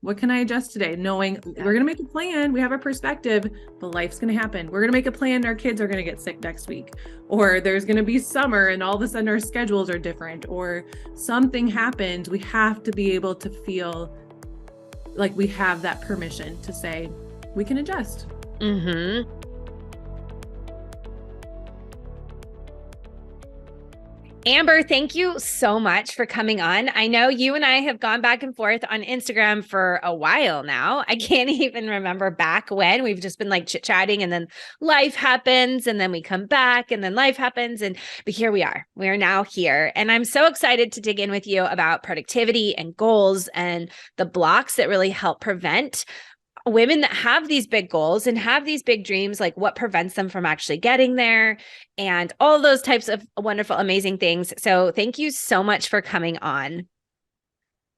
What can I adjust today? Knowing we're going to make a plan. We have a perspective, but life's going to happen. We're going to make a plan. Our kids are going to get sick next week, or there's going to be summer and all of a sudden our schedules are different, or something happens. We have to be able to feel like we have that permission to say, we can adjust. Mm-hmm. Amber, thank you so much for coming on. I know you and I have gone back and forth on Instagram for a while now. I can't even remember back when. We've just been like chit-chatting, and then life happens, and then we come back, and then life happens. But here we are. We are now here. And I'm so excited to dig in with you about productivity and goals and the blocks that really help prevent women that have these big goals and have these big dreams, like what prevents them from actually getting there, and all those types of wonderful, amazing things. So thank you so much for coming on.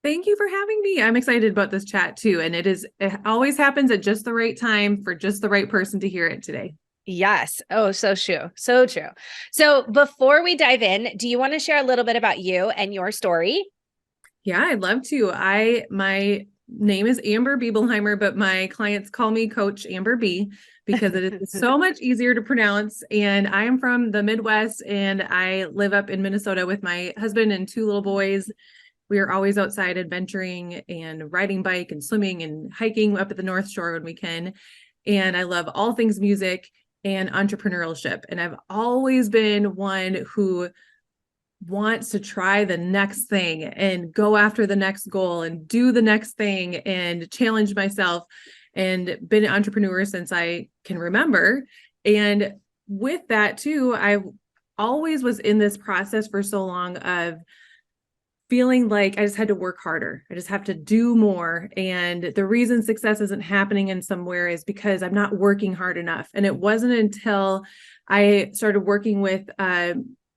Thank you for having me. I'm excited about this chat too. And it always happens at just the right time for just the right person to hear it today. Yes. Oh, so true. So true. So before we dive in, do you want to share a little bit about you and your story? Yeah, I'd love to. My name is Amber Bibelheimer, but my clients call me Coach Amber B because it is so much easier to pronounce. And I am from the Midwest, and I live up in Minnesota with my husband and two little boys. We are always outside adventuring and riding bike and swimming and hiking up at the North Shore when we can. And I love all things music and entrepreneurship. And I've always been one who wants to try the next thing and go after the next goal and do the next thing and challenge myself, and been an entrepreneur since I can remember. And with that too, I always was in this process for so long of feeling like I just had to work harder. I just have to do more. And the reason success isn't happening in somewhere is because I'm not working hard enough. And it wasn't until I started working with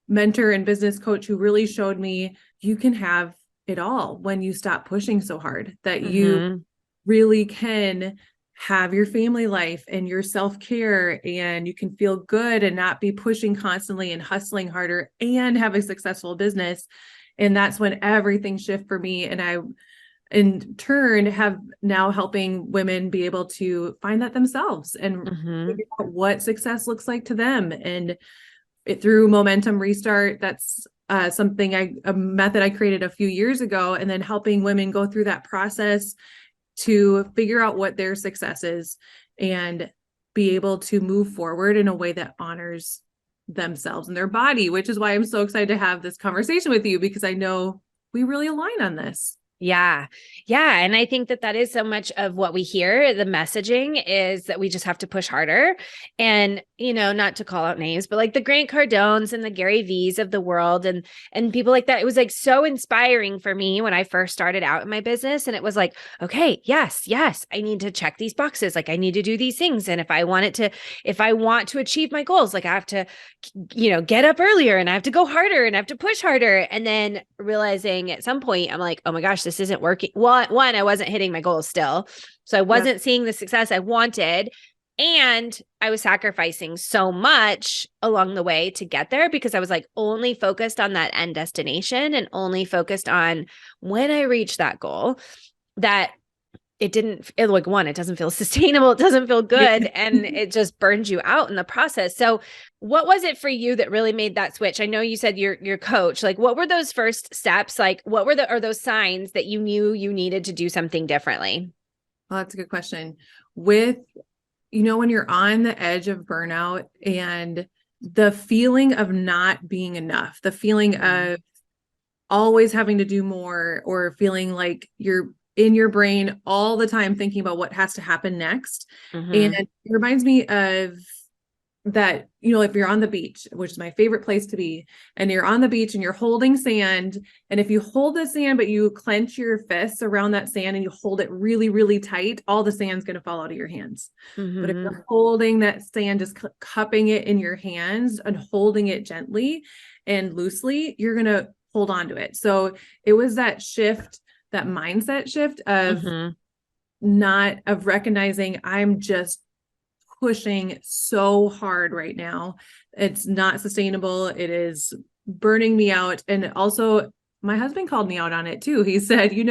mentor and business coach who really showed me you can have it all when you stop pushing so hard, that you really can have your family life and your self-care, and you can feel good and not be pushing constantly and hustling harder and have a successful business. And that's when everything shifted for me. And I, in turn, have now helping women be able to find that themselves and figure out what success looks like to them. And through Momentum Restart, that's a method I created a few years ago, and then helping women go through that process to figure out what their success is and be able to move forward in a way that honors themselves and their body, which is why I'm so excited to have this conversation with you, because I know we really align on this. Yeah. Yeah. And I think that that is so much of what we hear. The messaging is that we just have to push harder. And, not to call out names, but like the Grant Cardones and the Gary V's of the world and people like that. It was like so inspiring for me when I first started out in my business. And it was like, okay, yes, I need to check these boxes. Like I need to do these things. And if I want to achieve my goals, like I have to, get up earlier, and I have to go harder, and I have to push harder. And then realizing at some point, I'm like, oh my gosh, this isn't working. One, I wasn't hitting my goals still. So I wasn't seeing the success I wanted. And I was sacrificing so much along the way to get there, because I was like only focused on that end destination and only focused on when I reach that goal, that it doesn't feel sustainable. It doesn't feel good. And it just burns you out in the process. So what was it for you that really made that switch? I know you said your coach, like what were those first steps? Like what were those signs that you knew you needed to do something differently? Well, that's a good question. When you're on the edge of burnout and the feeling of not being enough, the feeling of always having to do more, or feeling like you're in your brain all the time thinking about what has to happen next. And it reminds me of that, if you're on the beach, which is my favorite place to be, and you're on the beach and you're holding sand, and if you hold the sand, but you clench your fists around that sand and you hold it really, really tight, all the sand's going to fall out of your hands. But if you're holding that sand, just cupping it in your hands and holding it gently and loosely, you're going to hold on to it. So it was that shift, that mindset shift of of recognizing I'm just pushing so hard right now. It's not sustainable. It is burning me out. And also my husband called me out on it too. He said, you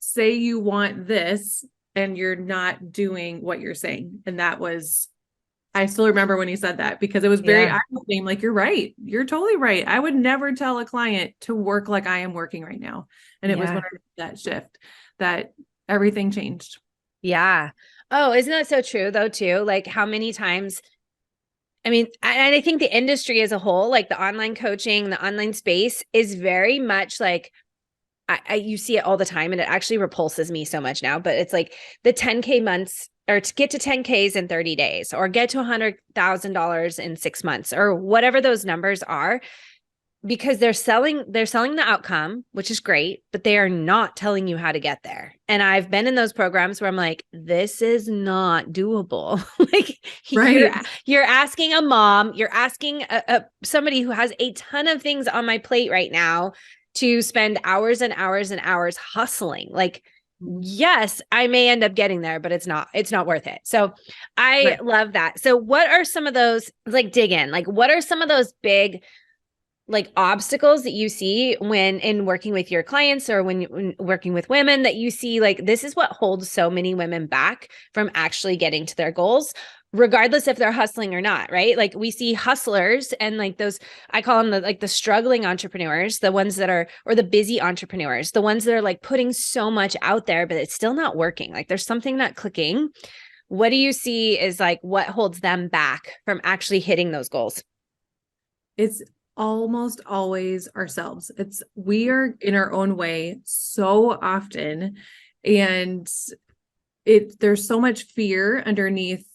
say you want this and you're not doing what you're saying. And that was, I still remember when he said that because it was very eye-opening. Like, you're right. You're totally right. I would never tell a client to work like I am working right now. And it was when I made that shift that everything changed. Yeah. Oh, isn't that so true though, too? Like how many times, I mean, and I think the industry as a whole, like the online coaching, the online space is very much like, you see it all the time and it actually repulses me so much now, but it's like the 10K months or to get to 10Ks in 30 days or get to $100,000 in 6 months or whatever those numbers are, because they're selling the outcome, which is great, but they are not telling you how to get there. And I've been in those programs where I'm like, this is not doable. Like you're asking a mom, you're asking somebody who has a ton of things on my plate right now to spend hours and hours and hours hustling. Like, yes, I may end up getting there, but it's not worth it. So I love that. So what are some of those, like dig in, like what are some of those big like obstacles that you see when in working with your clients or when working with women that you see like this is what holds so many women back from actually getting to their goals, regardless if they're hustling or not, right? Like we see hustlers and like those, I call them the struggling entrepreneurs, the ones that are, or the busy entrepreneurs, the ones that are like putting so much out there, but it's still not working. Like there's something not clicking. What do you see is like what holds them back from actually hitting those goals? It's almost always ourselves. We are in our own way so often. And there's so much fear underneath.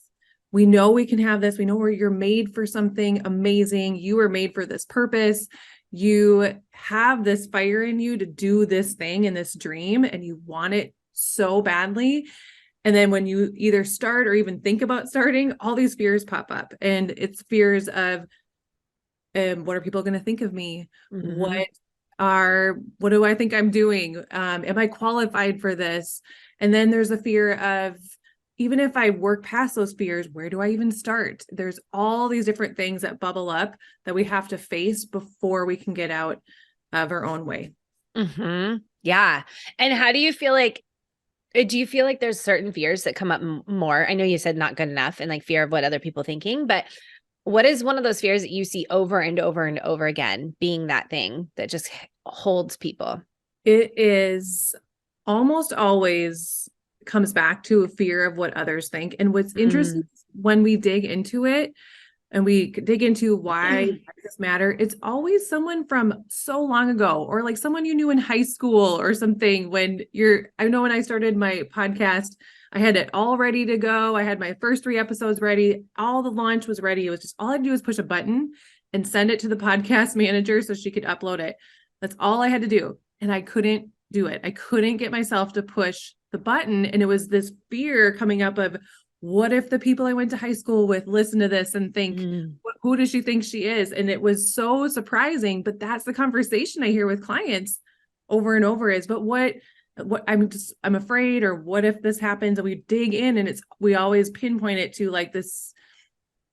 We know we can have this. We know you're made for something amazing. You were made for this purpose. You have this fire in you to do this thing and this dream, and you want it so badly. And then when you either start or even think about starting, all these fears pop up. And it's fears of, what are people going to think of me? What do I think I'm doing? Am I qualified for this? And then there's a fear of, even if I work past those fears, where do I even start? There's all these different things that bubble up that we have to face before we can get out of our own way. Yeah. And how do you feel like, do you feel like there's certain fears that come up more? I know you said not good enough and like fear of what other people thinking, but what is one of those fears that you see over and over and over again being that thing that just holds people? It is almost always comes back to a fear of what others think. And what's interesting when we dig into it and we dig into why does this matter, it's always someone from so long ago or like someone you knew in high school or something. I know when I started my podcast, I had it all ready to go. I had my first 3 episodes ready. All the launch was ready. It was just all I had to do was push a button and send it to the podcast manager so she could upload it. That's all I had to do. And I couldn't do it. I couldn't get myself to push the button. And it was this fear coming up of, what if the people I went to high school with listen to this and think, who does she think she is? And it was so surprising, but that's the conversation I hear with clients over and over is, but what I'm afraid, or what if this happens? And we dig in and we always pinpoint it to like this,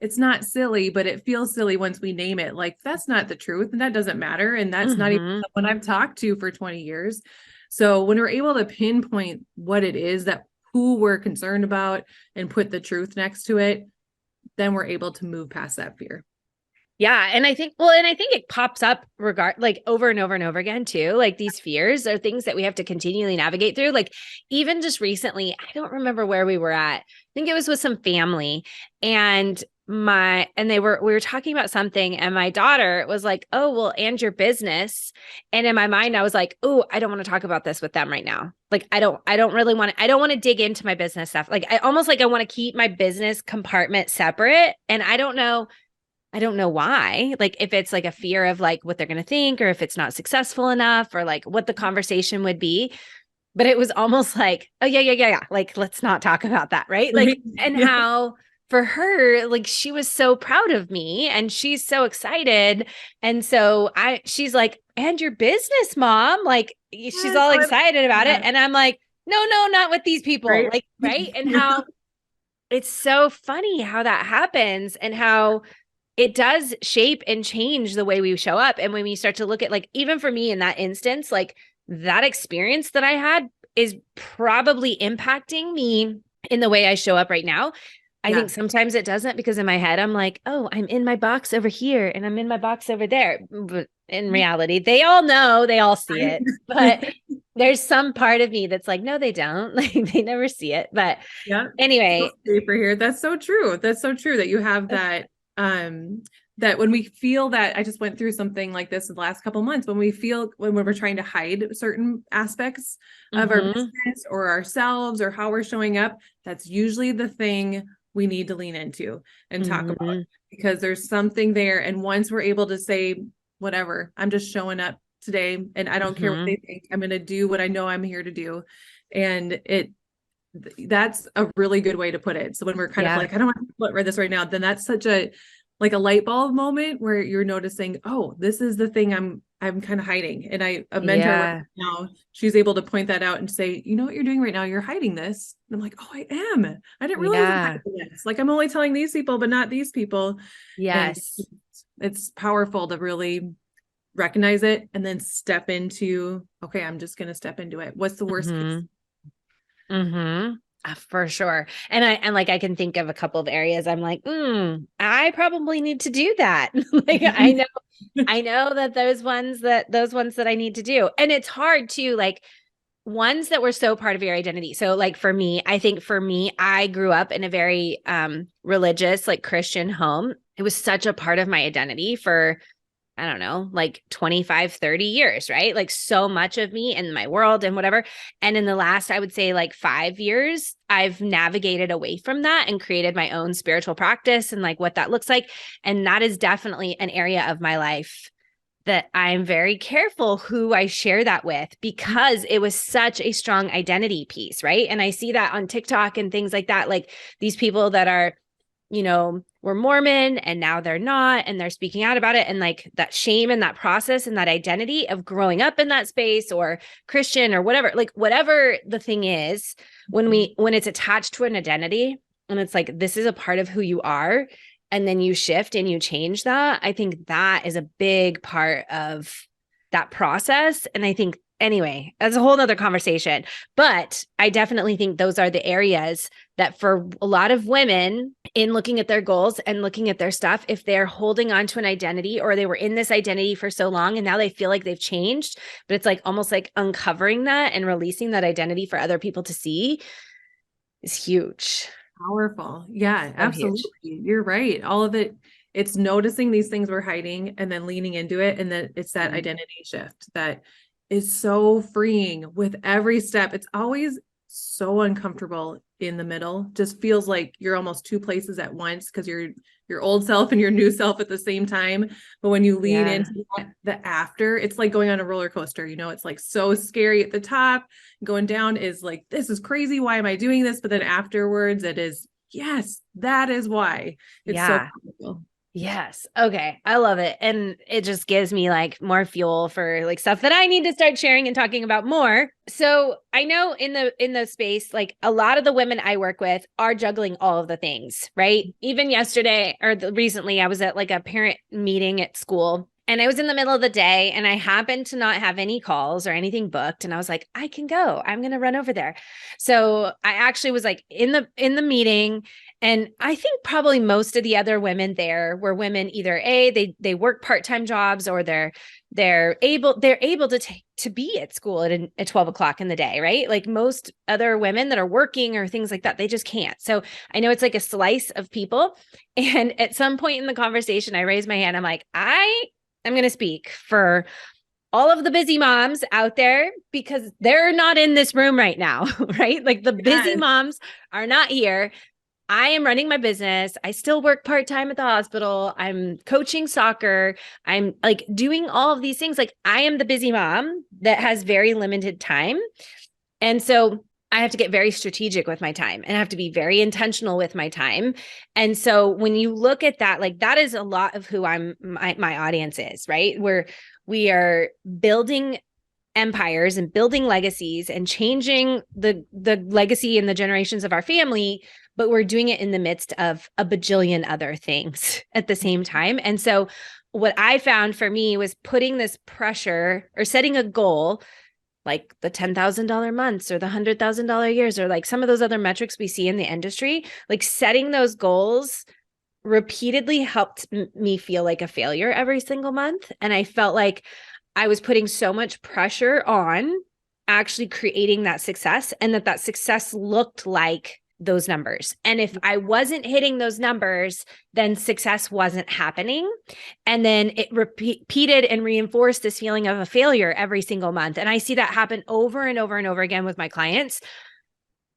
it's not silly, but it feels silly once we name it. Like that's not the truth and that doesn't matter. And that's not even someone I've talked to for 20 years. So when we're able to pinpoint what it is that who we're concerned about and put the truth next to it, then we're able to move past that fear. Yeah. And I think it pops up like over and over and over again too. Like these fears are things that we have to continually navigate through. Like even just recently, I don't remember where we were at. I think it was with some family and we were talking about something and my daughter was like, oh, well, and your business. And in my mind, I was like, oh, I don't want to talk about this with them right now. Like, I don't want to dig into my business stuff. Like I almost like I want to keep my business compartment separate. And I don't know why, like if it's like a fear of like what they're going to think, or if it's not successful enough, or like what the conversation would be. But it was almost like, oh yeah. Like, let's not talk about that. Right. Like, and how for her, like, she was so proud of me and she's so excited. And so she's like, and your business, mom, like she's all excited about it. And I'm like, no, not with these people. Right. Like, right. And how it's so funny how that happens and how it does shape and change the way we show up. And when we start to look at like, even for me in that instance, like that experience that I had, is probably impacting me in the way I show up right now. I think sometimes it doesn't, because in my head, I'm like, oh, I'm in my box over here and I'm in my box over there. But in reality, they all know, they all see it. But there's some part of me that's like, no, they don't. Like, they never see it. But anyway. For here. That's so true. That's so true that you have that, that when we feel that, I just went through something like this in the last couple of months, when we're trying to hide certain aspects of our business or ourselves or how we're showing up, that's usually the thing we need to lean into and talk about, because there's something there. And once we're able to say, whatever, I'm just showing up today and I don't care what they think, I'm going to do what I know I'm here to do. And that's a really good way to put it. So when we're kind of like, I don't want to read this right now, then that's such a light bulb moment where you're noticing, oh, this is the thing I'm kind of hiding. And a mentor right now, she's able to point that out and say, you know what you're doing right now? You're hiding this. And I'm like, oh, I am. I didn't realize I'm hiding this. Like, I'm only telling these people, but not these people. Yes. And it's powerful to really recognize it and then step into, okay, I'm just going to step into it. What's the worst case? For sure. And I can think of a couple of areas I'm like, I probably need to do that. Like, I know that those ones that I need to do. And it's hard to, like, ones that were so part of your identity. So like for me, I grew up in a very religious, like Christian home. It was such a part of my identity for, I don't know, like 25, 30 years, right? Like so much of me and my world and whatever. And in the last, I would say like 5 years, I've navigated away from that and created my own spiritual practice and like what that looks like. And that is definitely an area of my life that I'm very careful who I share that with, because it was such a strong identity piece, right? And I see that on TikTok and things like that, like these people that are, were Mormon and now they're not, and they're speaking out about it. And like that shame and that process and that identity of growing up in that space or Christian or whatever, like whatever the thing is, when it's attached to an identity and it's like, this is a part of who you are, and then you shift and you change that, I think that is a big part of that process. And I think, anyway, that's a whole nother conversation, but I definitely think those are the areas that for a lot of women, in looking at their goals and looking at their stuff, if they're holding on to an identity or they were in this identity for so long and now they feel like they've changed, but it's like almost like uncovering that and releasing that identity for other people to see is huge. Powerful. Yeah, absolutely. Huge. You're right. All of it, it's noticing these things we're hiding and then leaning into it. And then it's that identity shift that is so freeing with every step. It's always so uncomfortable in the middle. Just feels like you're almost two places at once, because you're your old self and your new self at the same time. But when you lean into the after, it's like going on a roller coaster. It's like so scary at the top. Going down is like, this is crazy. Why am I doing this? But then afterwards it is, yes, that is why. It's so powerful. Yes. Okay. I love it. And it just gives me like more fuel for like stuff that I need to start sharing and talking about more. So I know in the space, like a lot of the women I work with are juggling all of the things, right? Even yesterday or recently, I was at like a parent meeting at school, and I was in the middle of the day and I happened to not have any calls or anything booked. And I was like, I can go, I'm going to run over there. So I actually was like in the meeting. And I think probably most of the other women there were women, either they work part-time jobs, or they're able to be at school at 12 o'clock in the day, right? Like most other women that are working or things like that, they just can't. So I know it's like a slice of people. And at some point in the conversation, I raised my hand. I'm like, I'm going to speak for all of the busy moms out there, because they're not in this room right now, right? Like the busy moms are not here. I am running my business. I still work part-time at the hospital. I'm coaching soccer. I'm like doing all of these things. Like I am the busy mom that has very limited time. And so I have to get very strategic with my time, and I have to be very intentional with my time. And so when you look at that, like that is a lot of who my audience is, right? We are building empires and building legacies and changing the legacy and the generations of our family, but we're doing it in the midst of a bajillion other things at the same time. And so what I found for me was putting this pressure or setting a goal like the $10,000 months or the $100,000 years, or like some of those other metrics we see in the industry, like setting those goals repeatedly helped me feel like a failure every single month. And I felt like I was putting so much pressure on actually creating that success, and that success looked like those numbers. And if I wasn't hitting those numbers, then success wasn't happening. And then it repeated and reinforced this feeling of a failure every single month. And I see that happen over and over and over again with my clients.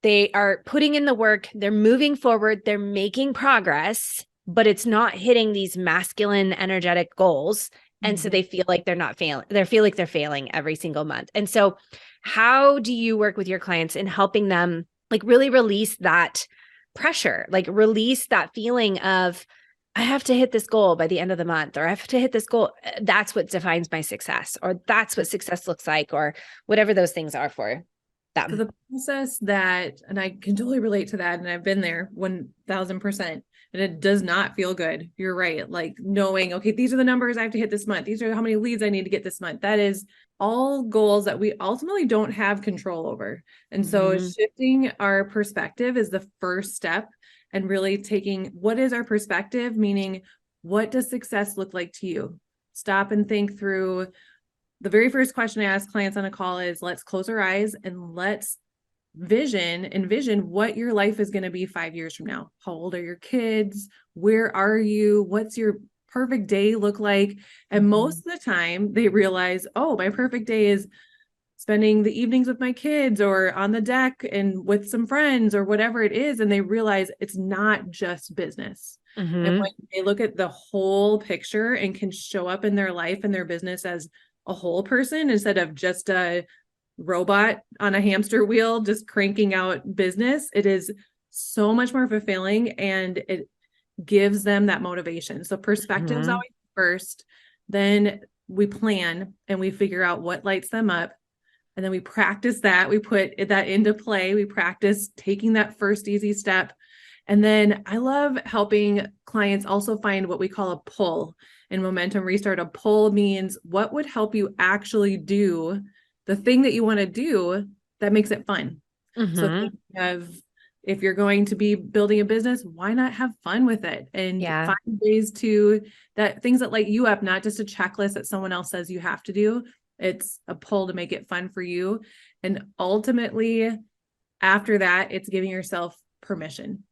They are putting in the work, they're moving forward, they're making progress, but it's not hitting these masculine, energetic goals. And so they feel like they're not failing. They feel like they're failing every single month. And so how do you work with your clients in helping them like really release that pressure, like release that feeling of, I have to hit this goal by the end of the month, or I have to hit this goal. That's what defines my success, or that's what success looks like, or whatever those things are for them. So the process that, and I can totally relate to that, and I've been there 1000%, and it does not feel good. You're right. Like knowing, okay, these are the numbers I have to hit this month. These are how many leads I need to get this month. That is all goals that we ultimately don't have control over. And so shifting our perspective is the first step, and really taking, what is our perspective? Meaning, what does success look like to you? Stop and think through. The very first question I ask clients on a call is, let's close our eyes and let's envision what your life is going to be 5 years from now. How old are your kids? Where are you? What's your perfect day look like? And most of the time they realize, oh, my perfect day is spending the evenings with my kids, or on the deck and with some friends, or whatever it is. And they realize it's not just business. And when they look at the whole picture and can show up in their life and their business as a whole person, instead of just a robot on a hamster wheel, just cranking out business, it is so much more fulfilling, and it gives them that motivation. So perspective's always first, then we plan and we figure out what lights them up. And then we practice that. We put that into play. We practice taking that first easy step. And then I love helping clients also find what we call a pull in Momentum Restart. A pull means what would help you actually do the thing that you want to do that makes it fun. So think of, if you're going to be building a business, why not have fun with it and find ways to, that things that light you up, not just a checklist that someone else says you have to do. It's a pull to make it fun for you. And ultimately, after that, it's giving yourself permission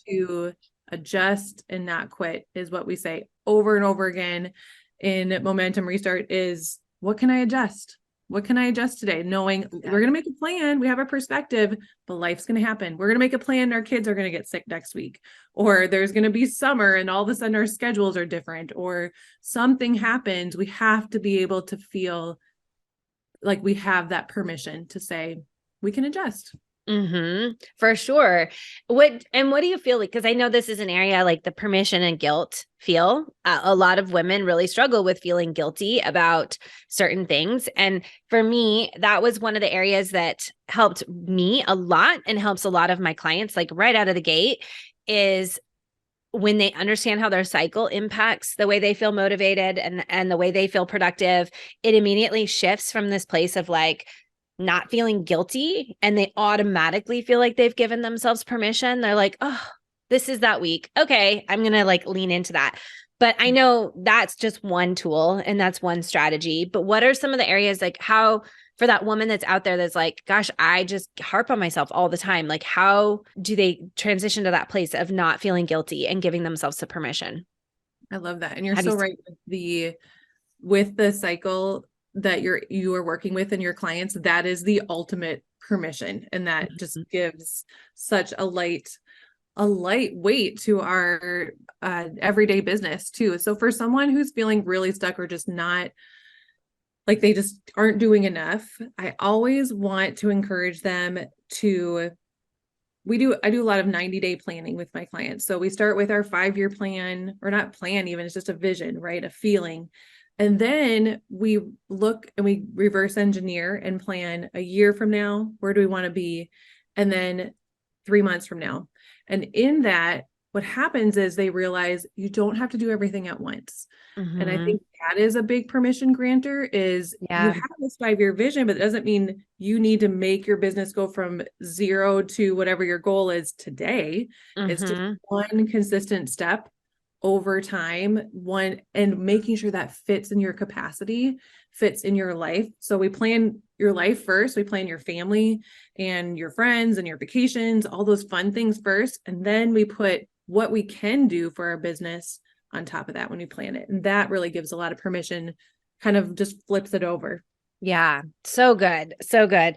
to adjust and not quit, is what we say over and over again in Momentum Restart, is what can I adjust? What can I adjust today? Knowing we're going to make a plan. We have a perspective, but life's going to happen. We're going to make a plan. Our kids are going to get sick next week, or there's going to be summer and all of a sudden our schedules are different, or something happens. We have to be able to feel like we have that permission to say, we can adjust. For sure. What do you feel like? Because I know this is an area like the permission and guilt feel. A lot of women really struggle with feeling guilty about certain things. And for me, that was one of the areas that helped me a lot and helps a lot of my clients, like right out of the gate, is when they understand how their cycle impacts the way they feel motivated and the way they feel productive. It immediately shifts from this place of like, not feeling guilty, and they automatically feel like they've given themselves permission. They're like, oh, this is that week. Okay, I'm going to like lean into that. But I know that's just one tool and that's one strategy. But what are some of the areas, like how, for that woman that's out there that's like, gosh, I just harp on myself all the time. Like, how do they transition to that place of not feeling guilty and giving themselves the permission? I love that. And you're so right with the cycle that you are working with and your clients. That is the ultimate permission. And that just gives such a light weight to our everyday business too. So for someone who's feeling really stuck, or just not, like they just aren't doing enough, I always want to encourage them to, I do a lot of 90-day planning with my clients. So we start with our 5-year plan, or not plan even, it's just a vision, right? A feeling. And then we look and we reverse engineer and plan a year from now, where do we want to be? And then 3 months from now. And in that, what happens is they realize you don't have to do everything at once. And I Mm-hmm. think that is a big permission granter is you Yeah. have this 5-year vision, but it doesn't mean you need to make your business go from 0 to whatever your goal is today. It's just Mm-hmm. one consistent step over time, one, and making sure that fits in your capacity, fits in your life. So we plan your life first, we plan your family and your friends and your vacations, all those fun things first. And then we put what we can do for our business on top of that when we plan it. And that really gives a lot of permission, kind of just flips it over. Yeah. So good. So good.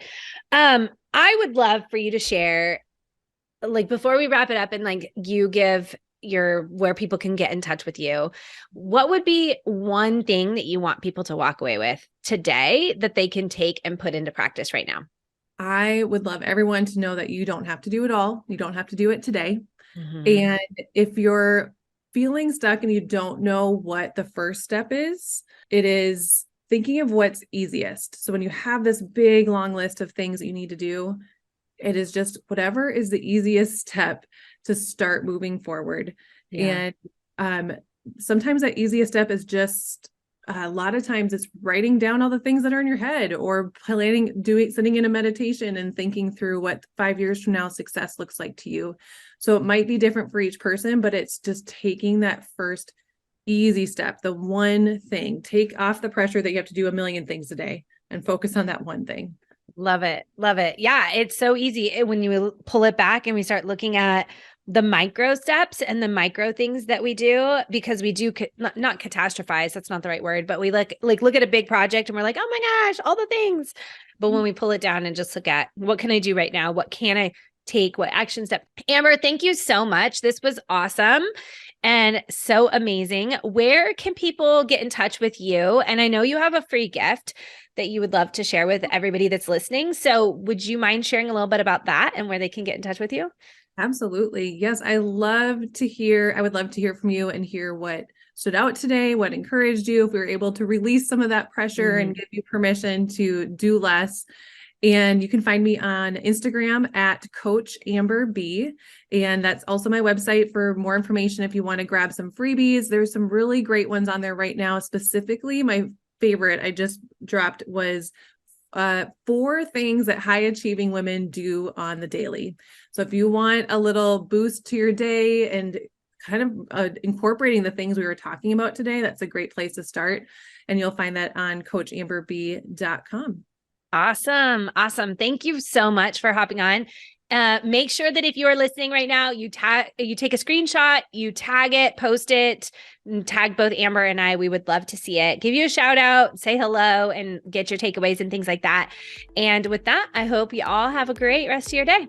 I would love for you to share, like, before we wrap it up and like you give your where people can get in touch with you, what would be one thing that you want people to walk away with today that they can take and put into practice right now? I would love everyone to know that you don't have to do it all. You don't have to do it today. Mm-hmm. And if you're feeling stuck and you don't know what the first step is, it is thinking of what's easiest. So when you have this big, long list of things that you need to do, it is just whatever is the easiest step to start moving forward. Yeah. And um, sometimes that easiest step is just a lot of times it's writing down all the things that are in your head or sitting in a meditation and thinking through what 5 years from now success looks like to you. So it might be different for each person, but it's just taking that first easy step, the one thing, take off the pressure that you have to do a million things a day and focus on that one thing. Love it. Love it. Yeah. It's so easy when you pull it back and we start looking at the micro steps and the micro things that we do, because we do not catastrophize. That's not the right word, but we look at a big project and we're like, oh my gosh, all the things. But when we pull it down and just look at what can I do right now? What can I take? What action step? Amber, thank you so much. This was awesome and so amazing. Where can people get in touch with you? And I know you have a free gift that you would love to share with everybody that's listening. So would you mind sharing a little bit about that and where they can get in touch with you? Absolutely. Yes, I would love to hear from you and hear what stood out today, what encouraged you, if we were able to release some of that pressure Mm-hmm. and give you permission to do less. And you can find me on Instagram at Coach Amber B. And that's also my website for more information if you want to grab some freebies. There's some really great ones on there right now. Specifically, my favorite I just dropped was 4 things that high achieving women do on the daily. So if you want a little boost to your day and kind of incorporating the things we were talking about today, that's a great place to start. And you'll find that on coachamberb.com. Awesome. Awesome. Thank you so much for hopping on. Make sure that if you are listening right now, you take a screenshot, you tag it, post it, and tag both Amber and I. We would love to see it. Give you a shout out, say hello, and get your takeaways and things like that. And with that, I hope you all have a great rest of your day.